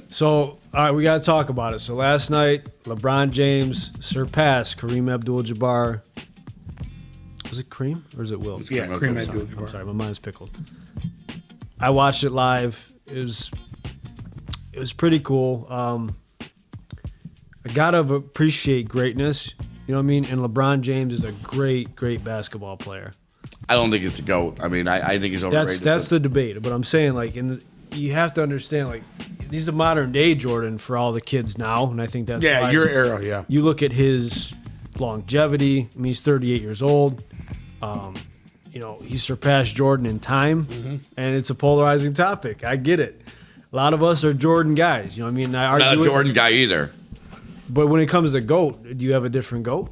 So, all right, we got to talk about it. So last night, LeBron James surpassed Kareem Abdul-Jabbar. Was it Kareem or is it Will? Yeah, Kareem Abdul-Jabbar. I'm sorry, my mind's pickled. I watched it live. It was pretty cool. I gotta appreciate greatness. You know what I mean? And LeBron James is a great, great basketball player. I don't think it's a GOAT. I mean, I think he's overrated. That's the debate. But I'm saying, like, you have to understand, like, he's a modern day Jordan for all the kids now, and I think that's why your era. Yeah, you look at his longevity. I mean, he's 38 years old. He surpassed Jordan in time, and it's a polarizing topic. I get it. A lot of us are Jordan guys. You know what I mean? I argue not a with Jordan guy either. But when it comes to GOAT, do you have a different GOAT?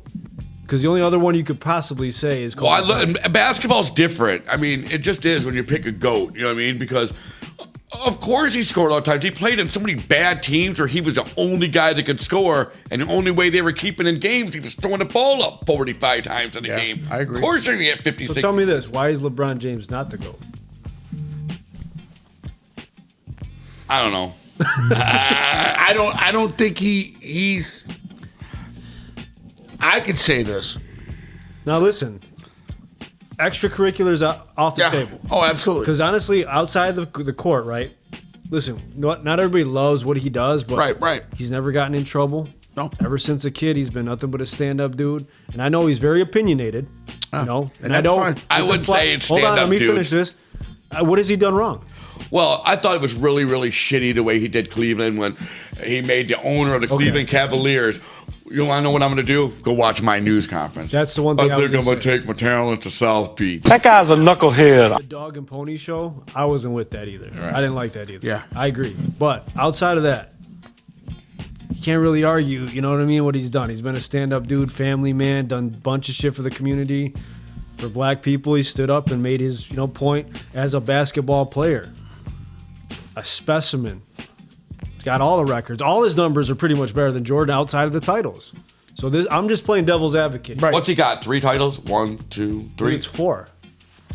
Because the only other one you could possibly say is Kobe. Well, basketball's different. I mean, it just is when you pick a GOAT. You know what I mean? Because of course he scored all the time. He played in so many bad teams where he was the only guy that could score, and the only way they were keeping in games, he was throwing the ball up 45 times in a game. I agree. Of course you're going to get 56. So tell me this. Why is LeBron James not the GOAT? I don't know. I don't think he's. I could say this. Now listen, extracurriculars off the table. Oh, absolutely. Because honestly, outside the court, right? Listen, not everybody loves what he does, but Right. he's never gotten in trouble. No. Ever since a kid, he's been nothing but a stand-up dude. And I know he's very opinionated. And that's I don't. fine. I wouldn't say it's Hold on, stand-up let me dude. finish this. What has he done wrong? Well, I thought it was really, really shitty the way he did Cleveland when he made the owner of the Cleveland Cavaliers. You want to know what I'm going to do? Go watch my news conference. That's the one thing I was think I'm gonna going to take my talent to South Beach. That guy's a knucklehead. The dog and pony show, I wasn't with that either. Right. I didn't like that either. Yeah. I agree. But outside of that, you can't really argue, you know what I mean, what he's done. He's been a stand-up dude, family man, done a bunch of shit for the community. For black people, he stood up and made his, point as a basketball player. A specimen. He's got all the records. All his numbers are pretty much better than Jordan outside of the titles. So I'm just playing devil's advocate. Right. What's he got? 3 titles? 1, 2, 3. It's 4.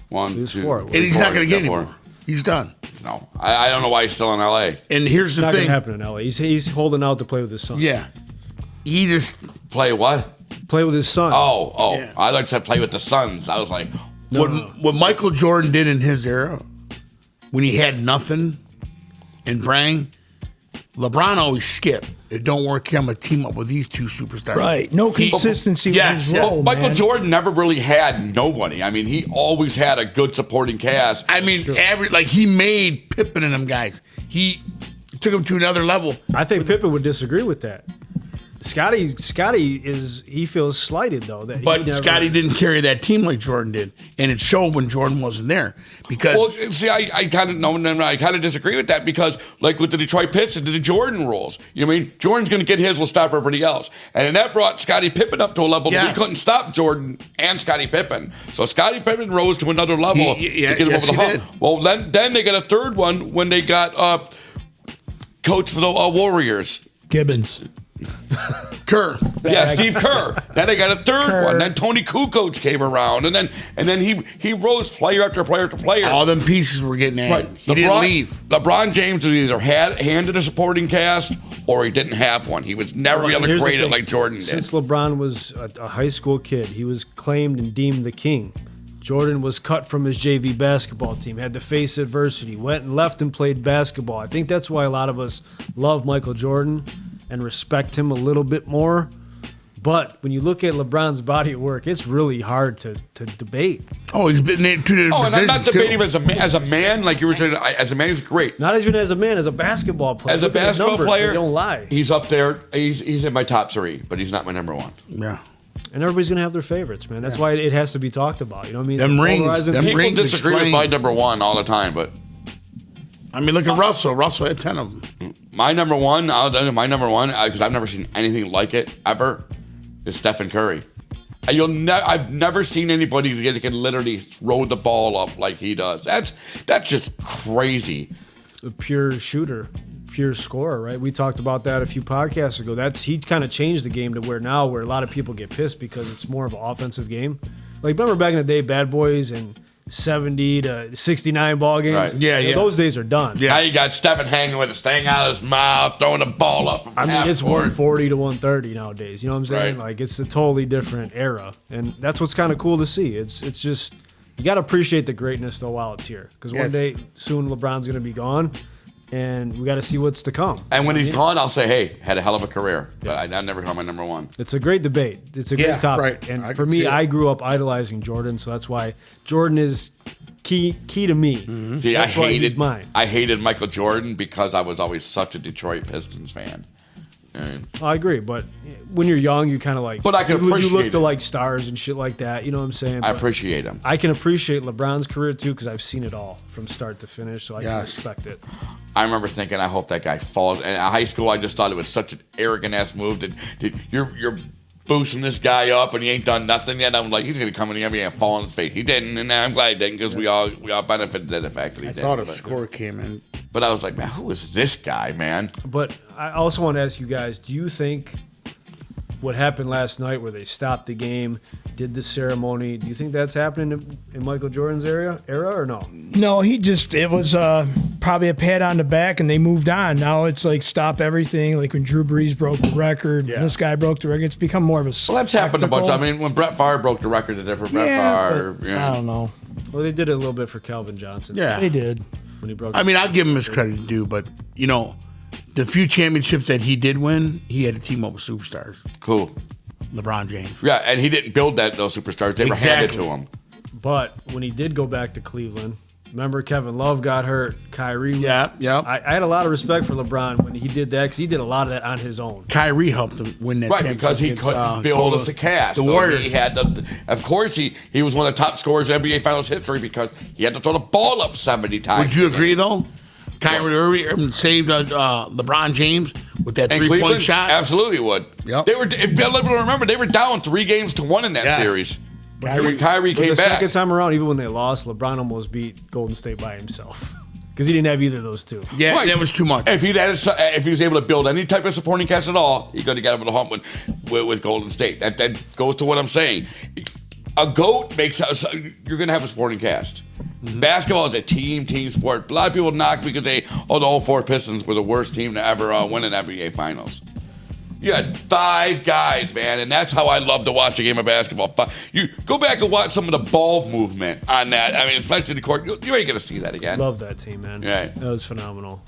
1, It's 2, 4. And he's not going to get got anymore. He's done. No, I don't know why he's still in L.A. And here's It's the not going thing. to happen in LA. He's holding out to play with his son. Yeah, he just Play what? Play with his son. Oh. Yeah. I like to play with the Suns. I was like, what Michael Jordan did in his era when he had nothing and Brang. LeBron always skipped. It don't work. I'm gonna team up with these two superstars. Right. No consistency with Yes. his Yeah. role, Michael man. Jordan never really had nobody. I mean, he always had a good supporting cast. I mean, he made Pippen and them guys. He took them to another level. I think Pippen would disagree with that. Scotty he feels slighted though that But he never, Scotty didn't carry that team like Jordan did, and it showed when Jordan wasn't there. Because Well, see, I kind of disagree with that because, like with the Detroit Pistons, the Jordan rules. You know what I mean? Jordan's going to get his, will stop everybody else, and then that brought Scottie Pippen up to a level that Yes. we couldn't stop Jordan and Scottie Pippen. So Scottie Pippen rose to another level to get him yes, over the he hump. did. Well, then they got a third one when they got coach for the Warriors. Gibbons. Kerr. Yeah, Steve Kerr. Then they got a third one. Then Tony Kukoc came around, and then he rose player after player after player. All them pieces were getting added. Right. He didn't leave. LeBron James was either handed a supporting cast or he didn't have one. He was never able to Here's the create it thing. like Jordan did. Since LeBron was a high school kid, he was claimed and deemed the king. Jordan was cut from his JV basketball team, had to face adversity, went and left and played basketball. I think that's why a lot of us love Michael Jordan and respect him a little bit more. But when you look at LeBron's body of work, it's really hard to debate. Oh, he's been in two different Oh, and I'm not positions, debating too. him as a man, like you were saying. As a man, he's great. Not even as a man, as a basketball player. As a Look at his basketball numbers, player, they don't lie. he's up there. He's in my top 3, but he's not my number 1. Yeah. And everybody's gonna have their favorites, man. That's why it has to be talked about. You know what I mean? Them It's a rings, polarizing them thing. People rings disagree with explain. my number 1 all the time, but I mean, look at Russell. Russell had 10 of them. my number 1, because I've never seen anything like it ever, is Stephen Curry. I've never seen anybody that can literally throw the ball up like he does. That's just crazy. A pure shooter, pure scorer, right? We talked about that a few podcasts ago. He kind of changed the game to where a lot of people get pissed because it's more of an offensive game. Like remember back in the day, Bad Boys and 70 to 69 ball games. Right. Yeah. Those days are done. Yeah. Now you got Stephen hanging with his thing out of his mouth, throwing the ball up. From I mean, half it's court. 140 to 130 nowadays. You know what I'm saying? Right. Like, it's a totally different era, and that's what's kind of cool to see. It's just you got to appreciate the greatness though while it's here, because one Yes. day soon LeBron's going to be gone, and we got to see what's to come. And when he's gone, I'll say, hey, had a hell of a career. But I never call my number one. It's a great debate. It's a Yeah, great topic. right. And I for can me, see it. I grew up idolizing Jordan, so that's why Jordan is key to me. Mm-hmm. See, That's why he's mine. I hated Michael Jordan because I was always such a Detroit Pistons fan. And I agree, but when you're young, you kind of like. But I can you look appreciate to it. like stars and shit like that. You know what I'm saying? I But appreciate him. I can appreciate LeBron's career too because I've seen it all from start to finish, so I can Yes. respect it. I remember thinking, I hope that guy falls. And in high school, I just thought it was such an arrogant ass move that you're boosting this guy up and he ain't done nothing yet. I'm like, he's gonna come in the NBA and fall on his face. He didn't, and I'm glad he didn't because we all benefited from the fact that he I didn't. thought a score came in. But I was like, man, who is this guy, man? But I also want to ask you guys: do you think what happened last night, where they stopped the game, did the ceremony? Do you think that's happening in Michael Jordan's era or no? No, it was probably a pat on the back, and they moved on. Now it's like stop everything. Like when Drew Brees broke the record, Yeah. this guy broke the record. It's become more of a. Well, that's happened a bunch. I spectacle. mean, when Brett Favre broke the record, a different Brett Yeah, Favre. but Yeah. I don't know. Well, they did it a little bit for Calvin Johnson. Yeah. They did. when he broke. I mean, I'll give him his credit due, but the few championships that he did win, he had to team up with superstars. Cool. LeBron James. Yeah, and he didn't build those superstars. They were handed Exactly. to him. But when he did go back to Cleveland, remember Kevin Love got hurt, Kyrie. Yeah. I had a lot of respect for LeBron when he did that because he did a lot of that on his own. Kyrie helped him win that Right, championship because he against, couldn't build us a cast. The So Warriors. He had of course, he was one of the top scorers in NBA Finals history because he had to throw the ball up 70 times. Would you agree, though? Kyrie Irving saved LeBron James with that And three-point Cleveland shot. absolutely would. Yep. They were. If people remember, they were down 3-1 in that Yes. series. And when Kyrie But came the back, second time around, even when they lost, LeBron almost beat Golden State by himself because he didn't have either of those two. Yeah, Right. that was too much. if he was able to build any type of supporting cast at all, he could have got over the hump with Golden State. That goes to what I'm saying. A GOAT makes us. You're going to have a supporting cast. Mm-hmm. Basketball is a team sport. A lot of people knock because the 04 Pistons were the worst team to ever win an NBA Finals. You had 5 guys, man, and that's how I love to watch a game of basketball. You go back and watch some of the ball movement on that. I mean, especially the court. You ain't going to see that again. Love that team, man. Right. That was phenomenal.